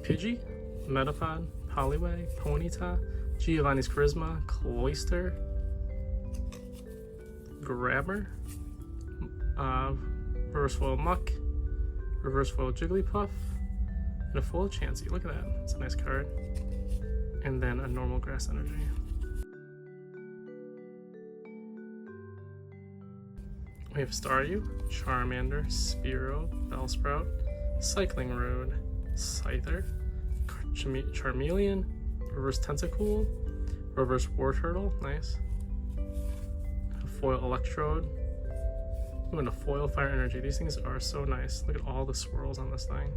Pidgey, Metapod, Poliwag, Ponyta, Giovanni's Charisma, Cloyster, Grabber, Reverse Foil Muck, Reverse Foil Jigglypuff, and a Foil Chansey. Look at that, it's a nice card. And then a normal Grass Energy. We have Staryu, Charmander, Spearow, Bellsprout, Cycling Road, Scyther, Charmeleon, Reverse Tentacool, Reverse Wartortle, nice. A Foil Electrode. Ooh, and a Foil Fire Energy. These things are so nice. Look at all the swirls on this thing.